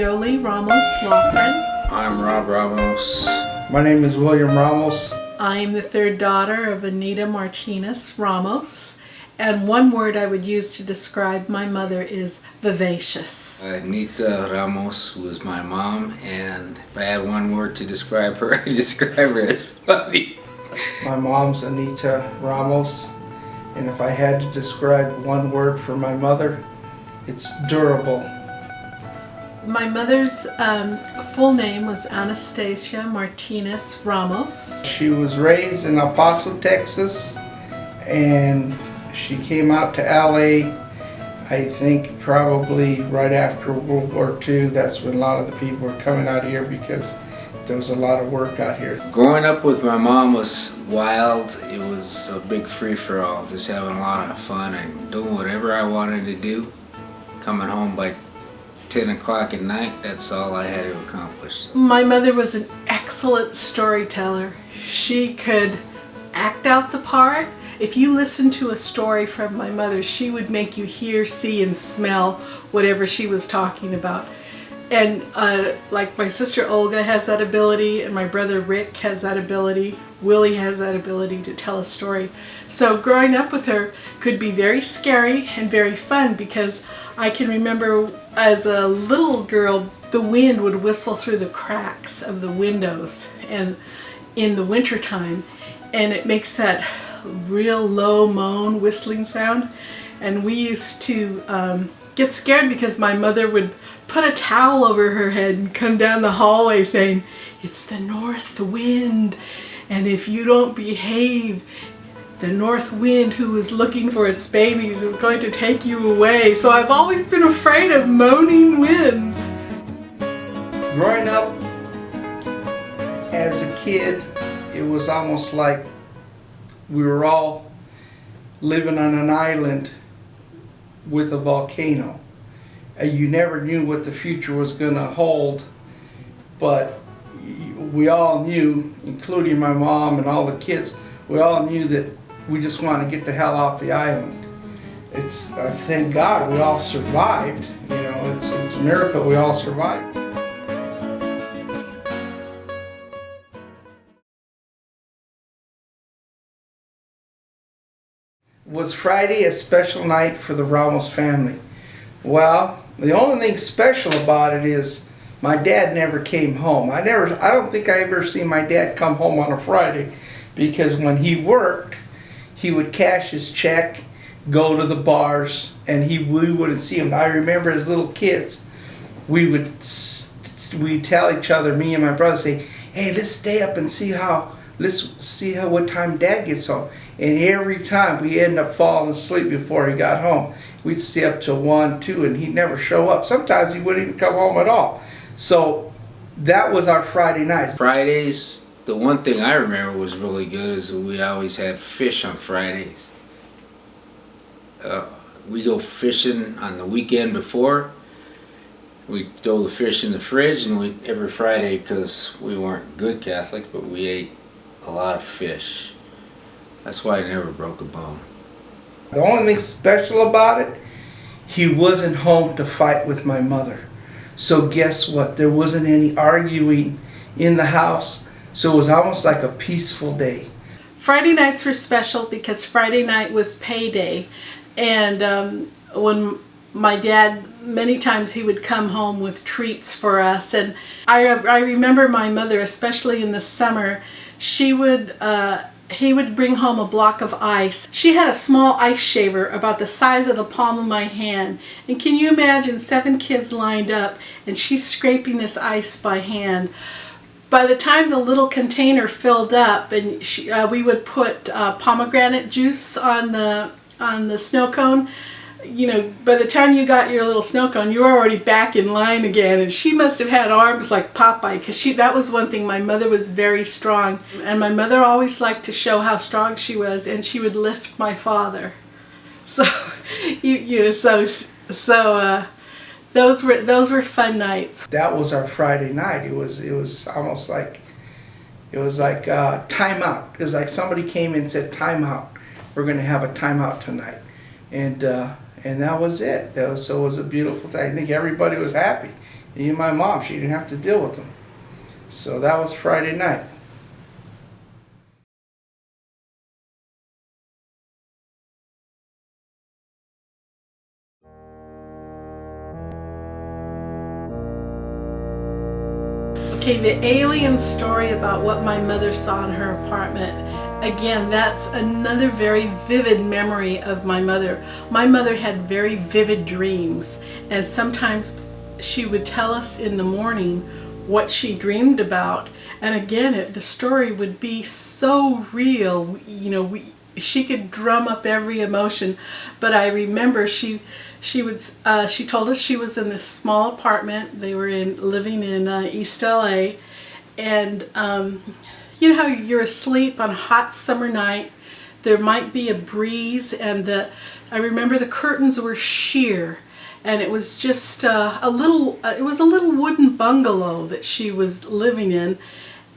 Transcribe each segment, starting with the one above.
Jolie Ramos Loughran. I'm Rob Ramos. My name is William Ramos. I am the third daughter of Anita Martinez Ramos. And one word I would use to describe my mother is vivacious. Anita Ramos was my mom, and if I had one word to describe her, I'd describe her as funny. My mom's Anita Ramos, and if I had to describe one word for my mother, it's durable. My mother's full name was Anastasia Martinez Ramos. She was raised in El Paso, Texas, and she came out to LA, I think probably right after World War II. That's when a lot of the people were coming out here because there was a lot of work out here. Growing up with my mom was wild. It was a big free-for-all, just having a lot of fun and doing whatever I wanted to do. Coming home by 10 o'clock at night, that's all I had to accomplish. My mother was an excellent storyteller. She could act out the part. If you listen to a story from my mother, she would make you hear, see, and smell whatever she was talking about. And like my sister Olga has that ability, and my brother Rick has that ability. Willie has that ability to tell a story. So growing up with her could be very scary and very fun, because I can remember as a little girl, the wind would whistle through the cracks of the windows and in the wintertime, and it makes that real low moan whistling sound. And we used to get scared because my mother would put a towel over her head and come down the hallway saying, "It's the north wind, and if you don't behave, the north wind who is looking for its babies is going to take you away." So I've always been afraid of moaning winds. Growing up as a kid, it was almost like we were all living on an island with a volcano. You never knew what the future was going to hold, but we all knew, including my mom and all the kids, we all knew that we just wanted to get the hell off the island. It's thank God we all survived. You know, it's a miracle we all survived. Was Friday a special night for the Ramos family? Well, the only thing special about it is my dad never came home. I don't think I ever seen my dad come home on a Friday, because when he worked, he would cash his check, go to the bars, and we wouldn't see him. I remember as little kids, we'd tell each other, me and my brother, say, "Hey, let's stay up and let's see what time Dad gets home." And every time we end up falling asleep before he got home. We'd stay up till 1, 2, and he'd never show up. Sometimes he wouldn't even come home at all. So that was our Friday nights. Fridays, the one thing I remember was really good is that we always had fish on Fridays. We go fishing on the weekend before. We throw the fish in the fridge, and every Friday, because we weren't good Catholics, but we ate a lot of fish. That's why I never broke a bone. The only thing special about it, he wasn't home to fight with my mother. So guess what? There wasn't any arguing in the house. So it was almost like a peaceful day. Friday nights were special because Friday night was payday. And when my dad, many times he would come home with treats for us. And I remember my mother, especially in the summer, he would bring home a block of ice. She had a small ice shaver about the size of the palm of my hand. And can you imagine 7 kids lined up and she's scraping this ice by hand? By the time the little container filled up, and we would put pomegranate juice on the snow cone, you know, by the time you got your little snow cone, you were already back in line again. And she must have had arms like Popeye, because that was one thing. My mother was very strong, and my mother always liked to show how strong she was, and she would lift my father. So, those were fun nights. That was our Friday night. It was almost like time out. It was like somebody came and said, "Time out. We're going to have a timeout tonight," and that was it. So it was a beautiful thing. I think everybody was happy. Even my mom, she didn't have to deal with them. So that was Friday night. Okay, the alien story about what my mother saw in her apartment. Again, that's another very vivid memory of my mother. My mother had very vivid dreams, and sometimes she would tell us in the morning what she dreamed about. And again, the story would be so real. You know, she could drum up every emotion. But I remember she told us she was in this small apartment. They were living in East LA, and you know how you're asleep on a hot summer night, there might be a breeze, and I remember the curtains were sheer, and it was just a little wooden bungalow that she was living in.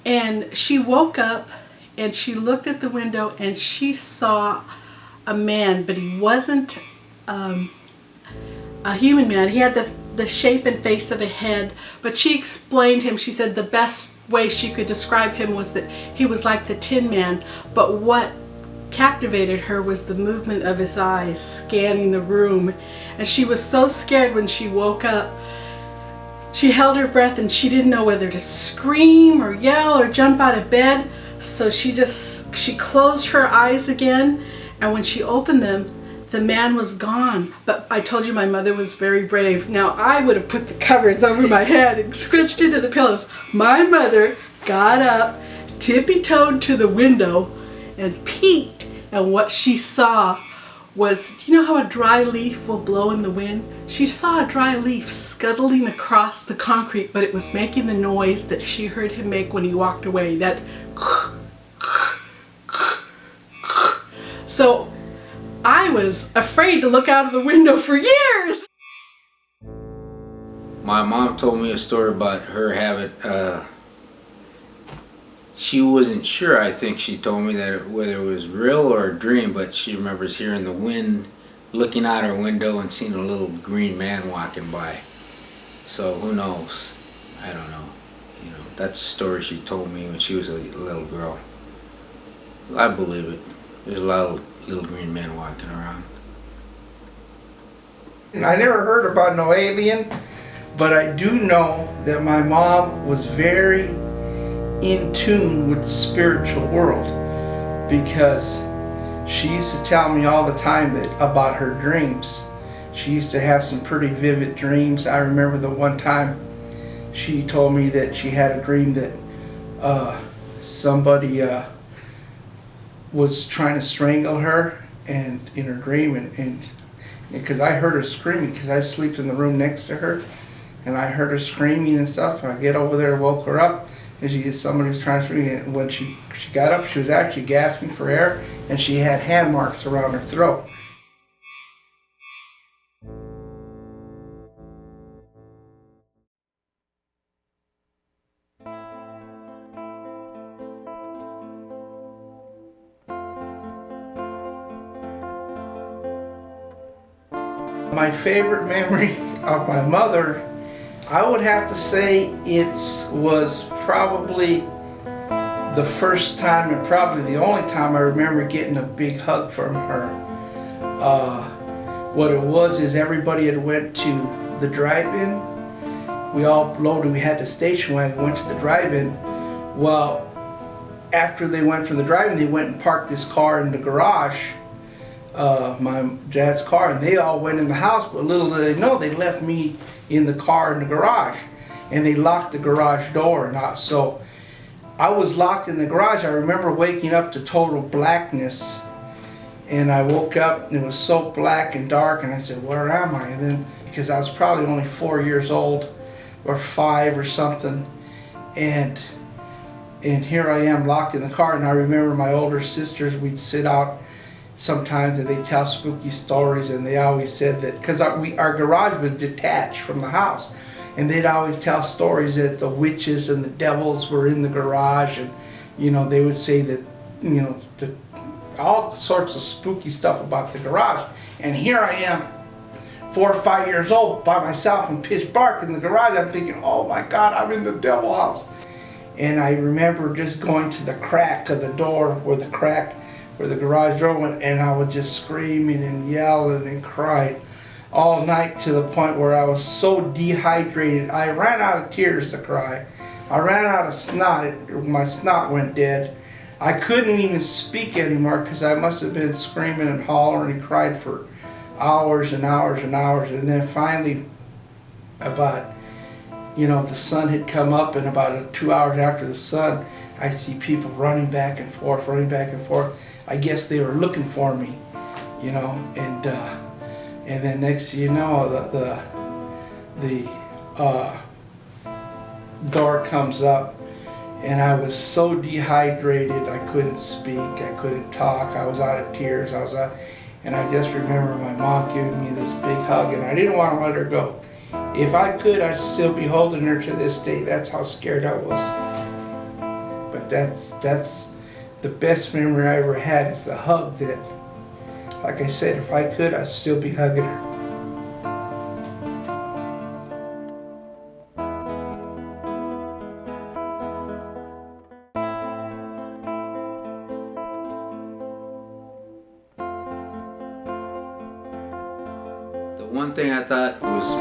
And she woke up and she looked at the window and she saw a man, but he wasn't a human man. He had the shape and face of a head, but she explained him. She said the best way she could describe him was that he was like the Tin Man, but what captivated her was the movement of his eyes scanning the room. And she was so scared when she woke up. She held her breath and she didn't know whether to scream or yell or jump out of bed. So she closed her eyes again, and when she opened them, the man was gone. But I told you my mother was very brave. Now I would have put the covers over my head and scritched into the pillows. My mother got up, tippy-toed to the window and peeked, and what she saw was, you know how a dry leaf will blow in the wind? She saw a dry leaf scuttling across the concrete, but it was making the noise that she heard him make when he walked away, that so I was afraid to look out of the window for years. My mom told me a story about her having, she wasn't sure, I think she told me that whether it was real or a dream, but she remembers hearing the wind, looking out her window and seeing a little green man walking by. So who knows? I don't know. You know, that's a story she told me when she was a little girl. I believe it. There's a lot of little green men walking around. I never heard about no alien, but I do know that my mom was very in tune with the spiritual world, because she used to tell me all the time about her dreams. She used to have some pretty vivid dreams. I remember the one time she told me that she had a dream that somebody was trying to strangle her, and in her dream, and because I heard her screaming, because I slept in the room next to her, and I heard her screaming and stuff, and I get over there, woke her up, and somebody was trying to scream, and when she got up, she was actually gasping for air, and she had hand marks around her throat. My favorite memory of my mother, I would have to say it was probably the first time and probably the only time I remember getting a big hug from her. What it was is everybody had went to the drive-in. We all loaded, we had the station wagon, went to the drive-in. Well, after they went from the drive-in, they went and parked this car in the garage, my dad's car, and they all went in the house, but little did they know they left me in the car in the garage, and they locked the garage door. So I was locked in the garage. I remember waking up to total blackness, and I woke up and it was so black and dark, and I said, where am I? And then, because I was probably only 4 years old or 5 or something, and here I am locked in the car. And I remember my older sisters, we'd sit out sometimes and they'd tell spooky stories, and they always said that, because our garage was detached from the house, and they'd always tell stories that the witches and the devils were in the garage, and you know, they would say that, you know, all sorts of spooky stuff about the garage. And here I am, 4 or 5 years old by myself in pitch dark in the garage. I'm thinking, oh my God, I'm in the devil house. And I remember just going to the crack of the door where the garage door went, and I was just screaming and yelling and crying all night to the point where I was so dehydrated. I ran out of tears to cry. I ran out of snot. My snot went dead. I couldn't even speak anymore because I must have been screaming and hollering and cried for hours and hours and hours. And then finally, about, the sun had come up, and about 2 hours after the sun, I see people running back and forth, running back and forth. I guess they were looking for me, and then next thing you know, the door comes up, and I was so dehydrated I couldn't speak, I couldn't talk, I was out of tears, and I just remember my mom giving me this big hug, and I didn't want to let her go. If I could, I'd still be holding her to this day. That's how scared I was. But that's the best memory I ever had, is the hug that, like I said, if I could, I'd still be hugging her. The one thing I thought was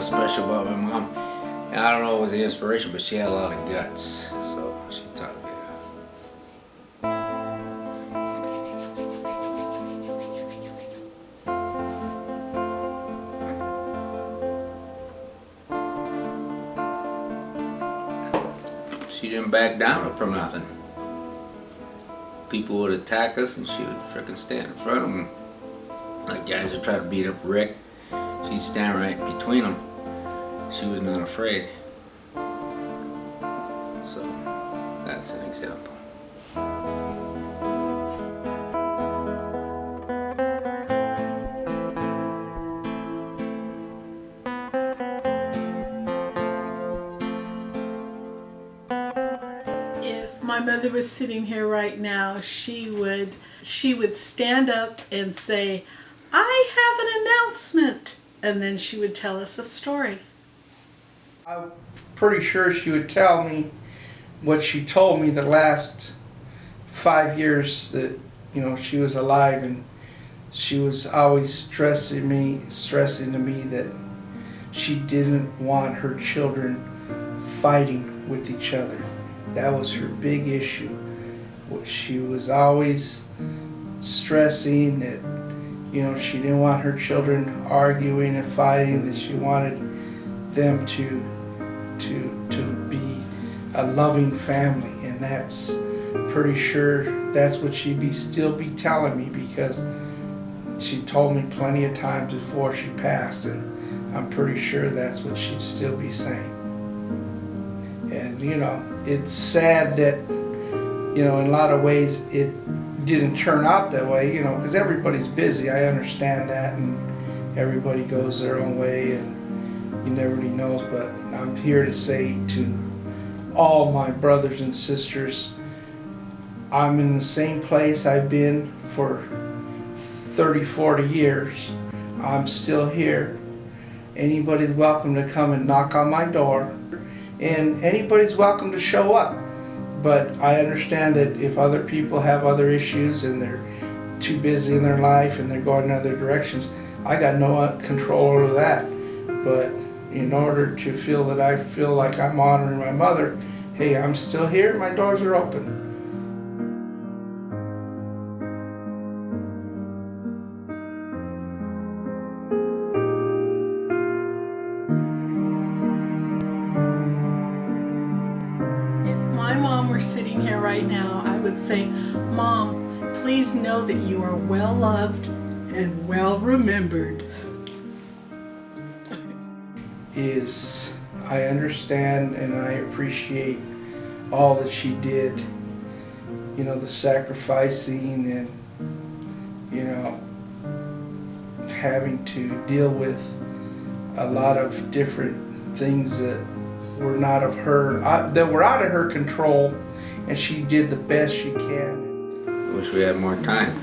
special about my mom, and I don't know if it was the inspiration, but she had a lot of guts, so she taught me that. She didn't back down from nothing. People would attack us and she would frickin' stand in front of them. Like guys would try to beat up Rick, she'd stand right between them. She was not afraid. So that's an example. If my mother was sitting here right now, she would stand up and say, "I have an announcement," and then she would tell us a story. I'm pretty sure she would tell me what she told me the last 5 years that she was alive, and she was always stressing to me that she didn't want her children fighting with each other. That was her big issue. She was always stressing that she didn't want her children arguing and fighting, that she wanted them to be a loving family, and that's pretty sure that's what she'd still be telling me, because she told me plenty of times before she passed, and I'm pretty sure that's what she'd still be saying. And it's sad that in a lot of ways it didn't turn out that way, because everybody's busy. I understand that, and everybody goes their own way, and nobody knows. But I'm here to say to all my brothers and sisters, I'm in the same place I've been for 30, 40 years. I'm still here. Anybody's welcome to come and knock on my door, and anybody's welcome to show up. But I understand that if other people have other issues and they're too busy in their life and they're going in other directions, I got no control over that. But in order to feel that I feel like I'm honoring my mother, hey, I'm still here, my doors are open. My mom were sitting here right now, I would say, "Mom, please know that you are well loved and well remembered." I understand and I appreciate all that she did, the sacrificing and, having to deal with a lot of different things that were not of her, that were out of her control, and she did the best she can. Wish we had more time.